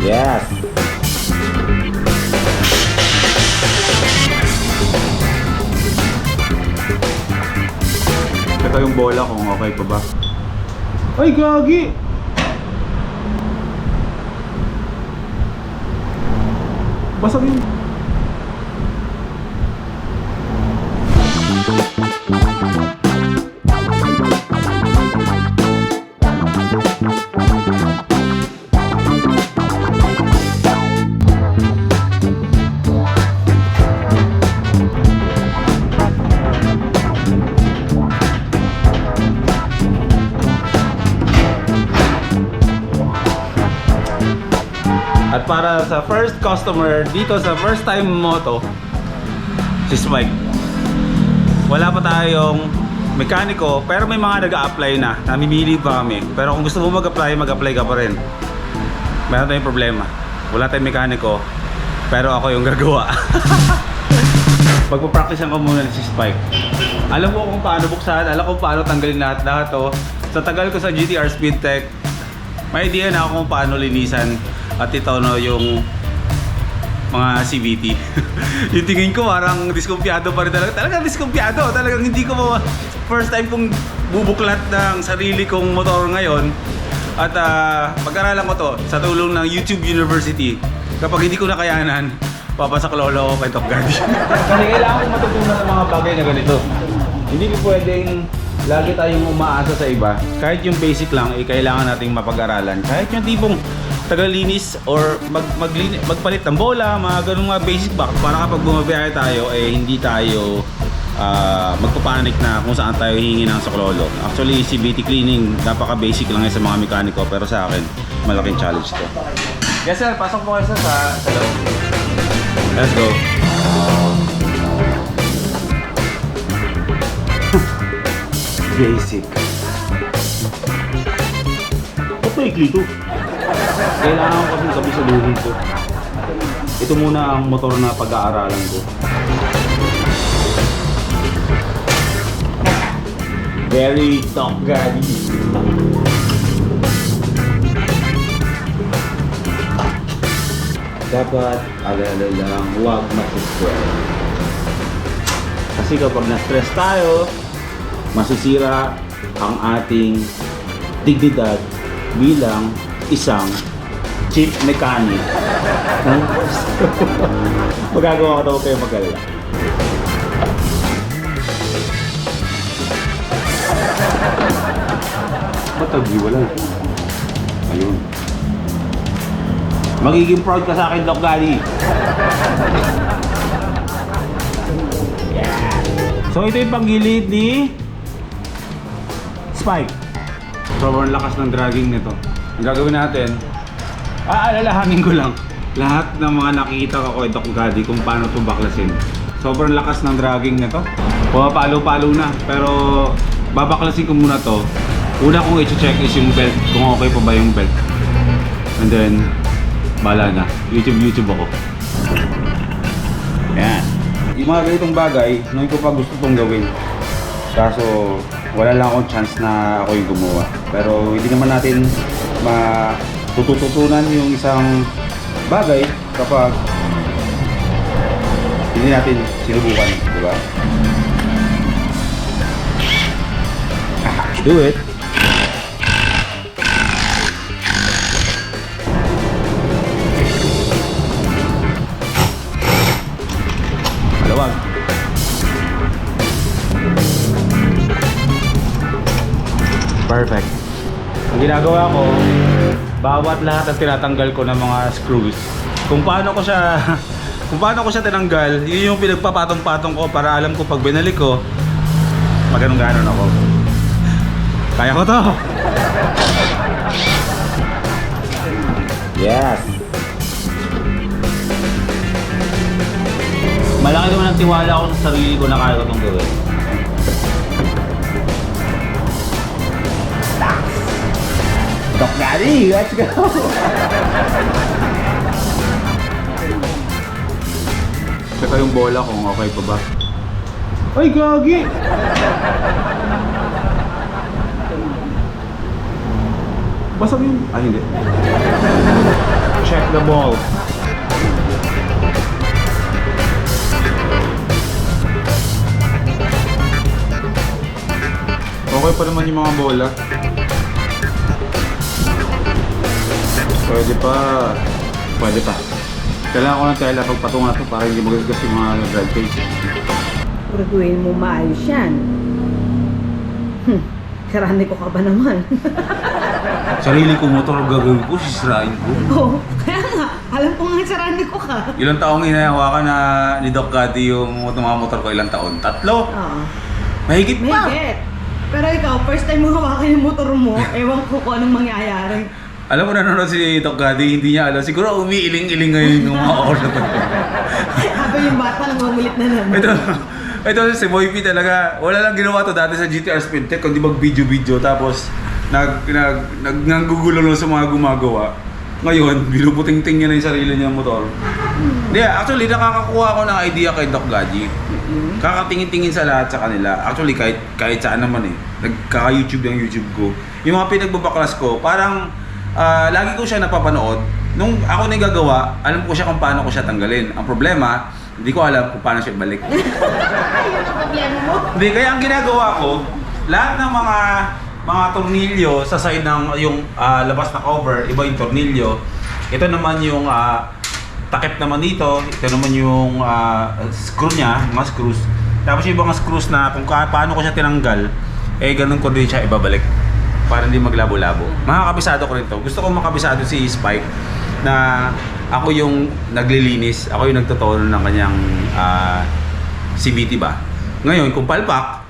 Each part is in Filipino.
Yes. Ito yung bola kung okay pa ba. Ay, gagi! Basag yun. At para sa first customer dito sa first time moto, si Spike. Wala pa tayong mekaniko pero may mga nag-a-apply na. Namimili pa kami. Pero kung gusto mo mag-apply, mag-apply ka pa rin. Meron tayong problema. Wala tayong mekaniko pero ako yung gagawa. Pagpapracticean ko muna si Spike. Alam ko kung paano buksan, alam ko paano tanggalin lahat to. Sa tagal ko sa GTR Speedtech, may idea na ako kung paano linisan. At ito no yung mga CVT. Yung tingin ko parang diskumpiyado pa rin talaga. Talagang diskumpiyado. Talagang hindi ko first time kong bubuklat ng sarili kong motor ngayon. At pag-aralan ko to sa tulong ng YouTube University. Kapag hindi ko nakayanan, papasak lolo ko kay Top Gaddy. Kasi kailangan kong matutunan ng mga bagay na ganito. Hindi ko pwedeng lagi tayong umaasa sa iba. Kahit yung basic lang, kailangan nating mapag-aralan. Kahit yung tipong tagalinis or magpalit ng bola, mga ganung mga basic back para kapag bumabiyahe tayo hindi tayo magpapanik na kung saan tayo hihingi ng saklolo. Actually, CVT cleaning napaka-basic lang sa mga mekaniko pero sa akin, malaking challenge to. Yes sir, pasok po kayo sa loob. Let's go. Basic. Ba't maikli to? Kailangan ko kasing kabisaluhin ko. Ito muna ang motor na pag-aaralan ko. Very Top Gaddy. Dapat alala lang, huwag masistress. Kasi kapag na-stress tayo, masisira ang ating dignidad bilang isang chief mechanic. Magagawa ko ito, huwag kayo mag-alala. Matagi, wala. Ayun. Magiging proud ka sa akin, Doc Gaddy. Yeah. So ito yung panggilid ni Spike. Sobrang lakas ng dragging nito. Ang gagawin natin, aalalahanin ko lang lahat ng mga nakikita ko kay Doc Gaddy kung paano ito baklasin. Sobrang lakas ng dragging nito. Pumapalo-palo na. Pero babaklasin ko muna to. Una kong i-check is yung belt, kung okay pa ba yung belt. And then, bala na. YouTube ako. Yan. Yung mga ganitong bagay, ngayon ko pa gusto itong gawin. Kaso, wala lang akong chance na ako yung gumawa. Pero hindi naman natin matututunan yung isang bagay kapag hindi natin sinubukan, di ba? Do it. Malawag. Perfect. Ang ginagawa ko, bawat lahat ng tinatanggal ko ng mga screws, kung paano ko siya tinanggal, yun yung pinagpapatong-patong ko para alam ko pag binalik ko, maganong-ganon ako. Kaya ko to! Yes! Malaki naman ang tiwala ako sa sarili ko na kaya ko itong gawin. Doc Gaddy, let's go! Ito yung bola kung okay pa ba. Ay, gagi! Basag yun. Ay, hindi. check the ball. Okay pa naman yung mga bola. Pwede pa. Pwede pa. Kailangan ko ng tela pagpatungan ito para hindi magagas yung mga drive face. Gagawin mo maayos yan. Karami ko ka ba naman? Sarili kong motor gagawin ko, sisirain ko. Oo, kaya nga. Alam ko nga sarani ko ka. Ilang taong hinahawakan na ni Doc Gaddy yung mga motor ko? Ilang taon? 3? Oo. Mahigit pa! Mahigit. Pero ikaw, first time mo hawakan yung motor mo, ewan ko kung anong mangyayari. Alam mo, nanonood si Doc Gaddy, hindi niya alam. Siguro umiiling-iling ngayon yung mga oras na Habang yung bata nangungulit na naman. Ito si Boy P talaga, wala lang ginawa to dati sa GTR Speed Tech, kundi mag-video-video tapos naggugulo lang sa mga gumagawa. Ngayon, binubuting-ting niya na yung sarili niyang motor. Hindi, actually nakakakuha ako ng idea kay Doc Gaddy. Kakatingin-tingin sa lahat sa kanila. Actually kahit saan naman eh. Nagkaka-YouTube yung YouTube ko. Yung mga pinagbabaklas ko, parang lagi ko siya napapanood. Nung ako na gagawa, alam ko siya kung paano ko siya tanggalin. Ang problema, hindi ko alam kung paano siya ibalik. Yun ang problema mo. Hindi, kaya ang ginagawa ko, lahat ng mga tornilyo sa side ng yung labas na cover, iba yung tornilyo. Ito naman yung takip naman dito. Ito naman yung screw niya, mga screws. Tapos yung mga screws na kung paano ko siya tinanggal, eh ganun ko din siya ibabalik. Para hindi maglabo-labo. Makakabisado ko rin to. Gusto ko makabisado si Spike na ako yung naglilinis, ako yung nagtotono ng kanyang CVT ba. Ngayon, kung palpak,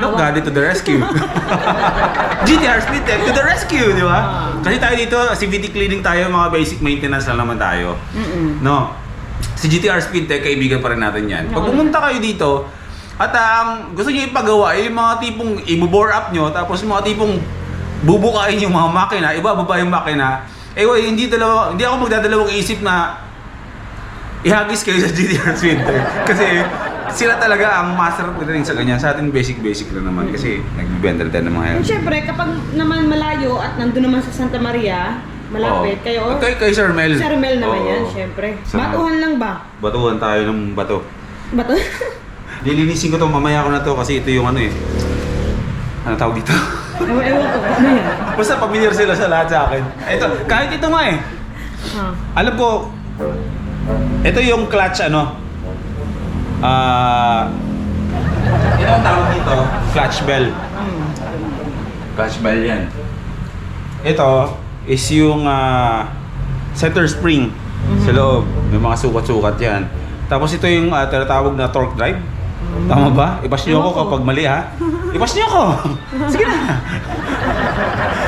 Doc Gaddy to the rescue. GTR Speed Tech to the rescue, di ba? Kasi tayo dito, CVT cleaning tayo, mga basic maintenance lang naman tayo. No? Si GTR Speed Tech, kaibigan pa rin natin yan. Pag pumunta kayo dito, at ang gusto niyo ipagawa ay yung mga tipong i-bore up nyo, tapos yung mga tipong bubukain yung mga makina, ibababa yung makina. Hindi ako magdadalawang isip na ihagis kayo sa GTR Speed Tech. Kasi sila talaga ang master rin sa ganyan. Sa atin basic lang naman kasi nagbibenta tayo ng mga yan. Siyempre, kapag naman malayo at nandun naman sa Santa Maria, malapit kayo. Kay Sir Mel. Sir Mel naman yan, siyempre. Batuhan lang ba? Batuhan tayo ng bato. Bato? Lilinisin ko to, mamaya ko na to kasi ito yung ano eh. Ano tawag dito? Ewan ko, ano yan? Basta familiar sila sa lahat sa akin. Ito, kahit ito nga eh. Alam ko, ito yung clutch ano. Ito ang tawag dito, clutch bell. Clutch bell yan. Ito is yung center spring sa loob. May mga sukat-sukat yan. Tapos ito yung tinatawag na torque drive. Tama ba? Ipas niyo ako kapag mali ha. Ipas niyo ako. Sige na.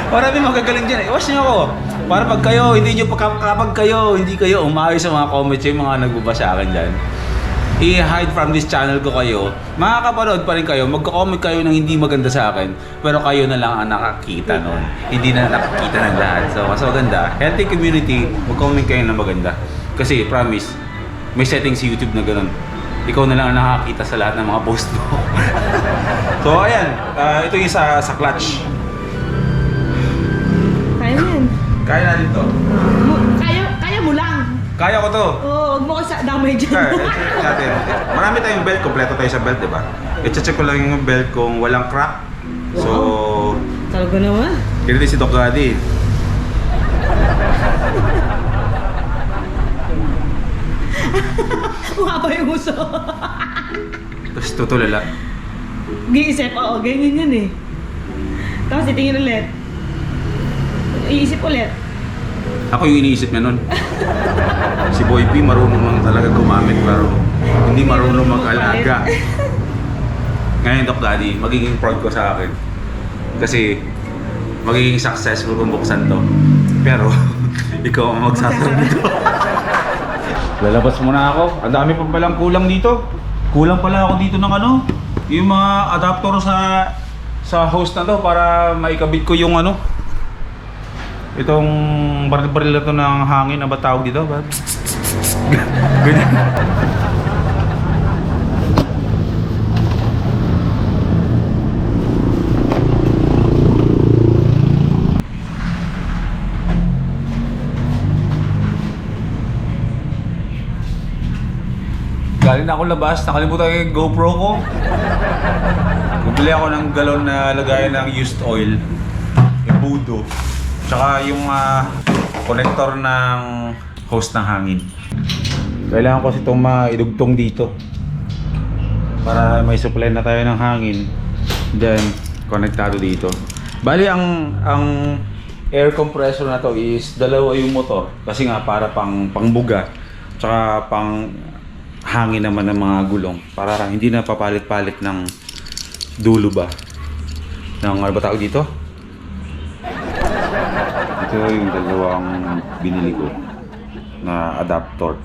Marami magagaling dyan. Ipas niyo ako. Para pag kayo, kapag kayo, hindi kayo umayos sa mga comments yung mga nagbabasa sa akin dyan. I-hide from this channel ko kayo. Makakapanood pa rin kayo. Magko-comment kayo ng hindi maganda sa akin. Pero kayo na lang ang nakakita nun. Hindi na nakakita ng lahat. So, mas maganda. Healthy community, mag-comment kayo ng maganda. Kasi, promise, may setting si YouTube na ganun. Ikaw na lang ang nakakita sa lahat ng mga post mo. So, ayan. Ito yung sa clutch. Kaya mo yan. Kaya natin to. Kaya mo lang. Kaya ko to. Oo, huwag mo kasi damay dyan. Natin. Marami tayong belt. Kompleto tayo sa belt, diba? I-check ko lang yung belt kung walang crack. So, talaga naman. ganito si Doc Gaddy. Mahaba yung uso. Tapos tutulala. Giisip, oo, ganyan yan eh. Tapos titingin ulit. Iisip ulit. Ako yung iniisip niya nun. Si Boy P marunong lang talaga gumamit pero hindi marunong mag-alaga. Ngayon Doc Gaddy, magiging proud ko sa akin. Kasi magiging successful kung buksan to. Pero ikaw ang magsasabi dito. Lalabas muna ako. Ang dami pa palang kulang dito. Kulang pala ako dito ng ano, yung mga adapter sa host na to para maikabit ko yung ano. Itong baril-baril na to ng hangin, na ba tawag dito? Ganyan. galing na ako labas. Nakalimutan ko yung GoPro ko. Bumili ako ng galon na lagayan ng used oil. Yung budo. Tsaka yung connector ng hose ng hangin. Kailangan ko kasi itong maidugtong dito. Para may supply na tayo ng hangin. Then, konektado dito. Bali, ang air compressor na to is dalawa yung motor. Kasi nga para pangbuga. Tsaka pang hangin naman ng mga gulong. Para hindi na papalit-palit ng dulo ba. Ng ano ba tawag dito? Ito yung dalawang binili ko na adapter.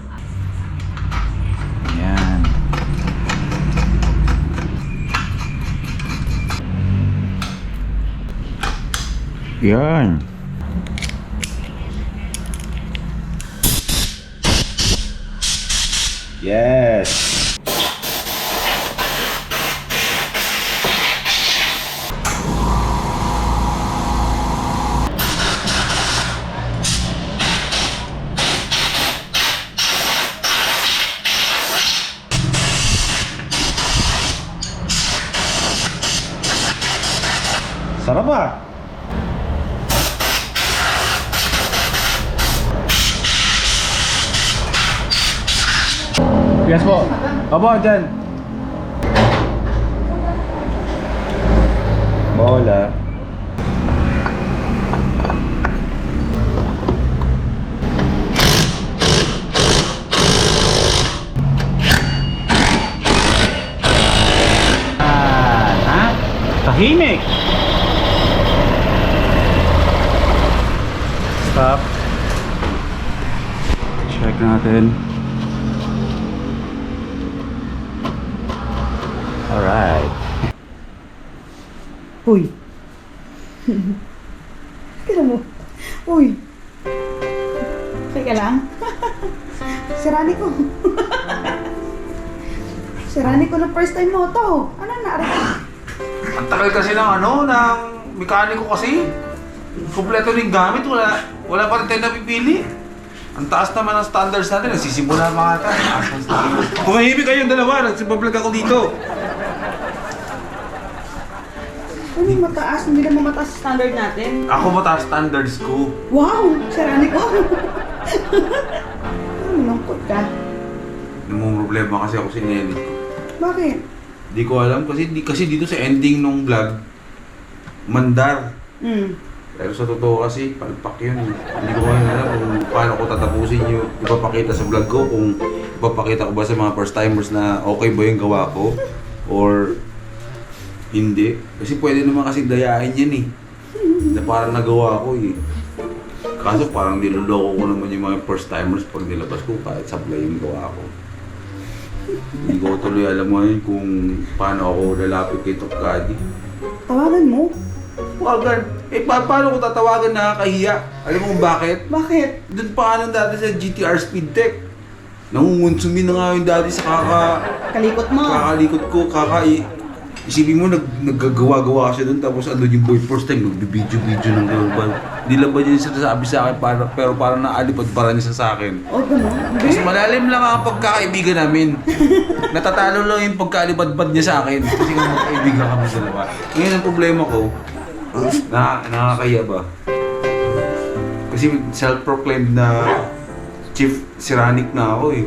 Yan. Yan. Yes. Sarap ah. Yes po. Opo, dyan. Bola. Ha? Tahimik. Stop. Check natin. Alright. Uy. Kira mo. Uy. Teka lang. Sirani ko. Sirani ko na first time mo to. Ano nari? Ang tagal kasi ng ng mekaniko kasi. Kompleto ng gamit, wala pa rin tayo napipili. Ang taas naman ng standards natin, nagsisimula mga tayo. Tumahimik kayong dalawa, nagsibablog ako dito. Ano yung mataas? Hindi naman mataas standard natin. Ako mataas standards ko. Wow! Sirani ko. Malungkot ka. Namang problema kasi ako sinelid ko. Bakit? Di ko alam kasi dito sa ending nung vlog, mandar. Pero sa totoo kasi, palpak yun. Hindi ko ngayon alam kung paano ko tatapusin yung ipapakita sa vlog ko. Kung ipapakita ko ba sa mga first timers na okay ba yung gawa ko or hindi. Kasi pwede naman kasi dayain yan eh. Na parang nagawa ko eh. Kaso parang niloloko ko naman yung mga first timers pag nilabas ko kahit sablay yung gawa ko. Hindi ko tuloy alam ngayon kung paano ako lalapit kay Tokadi. Tawagan mo? Tawagan? Paano ko tatawagan, nakakahiya? Alam mo kung bakit? Bakit? Doon pa ka dati sa GTR Speed Tech. Nangungonsumin na nga yung dati sa Kalikot mo. kakalikot ko, isipin mo, naggagawa-gawa kasi doon, tapos andun yung boy first time, nagbibidyo-video ng gano'n ba? Hindi lang ba niya sinasabi sa akin, pero parang naalipad para niya sa akin. O, gano'n? Mas malalim lang ang pagkakaibigan namin. Natatalo lang yung pagkalipad-pad niya sa akin. Kasi nga magkaibigan kami dalawa. Ngayon ang problema ko, nakakaya ba? Kasi self-proclaimed na chief siranic na ako eh.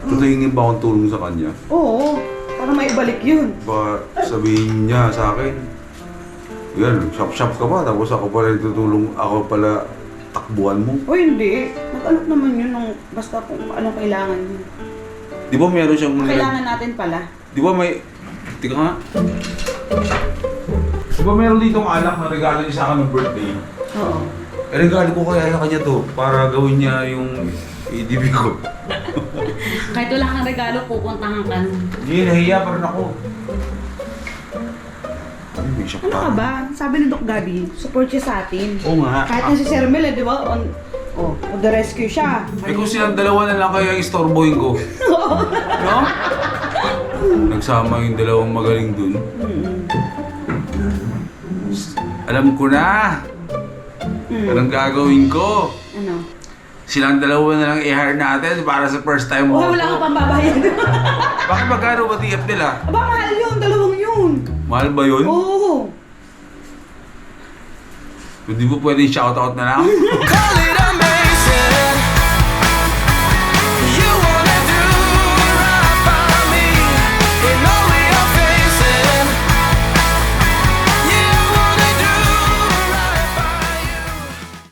Tutuyingin ba akong tulong sa kanya? Oo. Para maibalik yun. Ba sabihin niya sa akin, yan, shop-shop ka pa, tapos ako pala tutulong, ako pala takbuhan mo. O hindi. Mag-alok naman yun ng basta kung anong kailangan yun. Di ba meron siyang... Kailangan natin pala. Di ba may... Tika nga. Di ba meron ditong alak na regalo niya sa akin ng birthday? Oo. Eh, regalo ko kaya sa kanya to, para gawin niya yung EDB ko. Kahit wala kang regalo, pupuntahan ka. Hindi, nahiya pa rin ako. Ay, may shock Ano pa. ka ba? Sabi ni Doc Gabi, support siya sa atin. Oo nga. Kahit na si Sir Mel, di ba? On the rescue siya. Eh kung silang dalawa na lang kaya istorbohin ko. No? Nagsama yung dalawang magaling dun. Alam ko na! Anong gagawin ko? Ano? silang dalawa na lang i-hire natin para sa first time mo. Oh, wala kang pambabayad. Bakit magkano ba TF nila? Aba, mahal yun. Dalawang yun. Mahal ba yun? Oo. Hindi mo pwedeng shoutout na lang? Call it a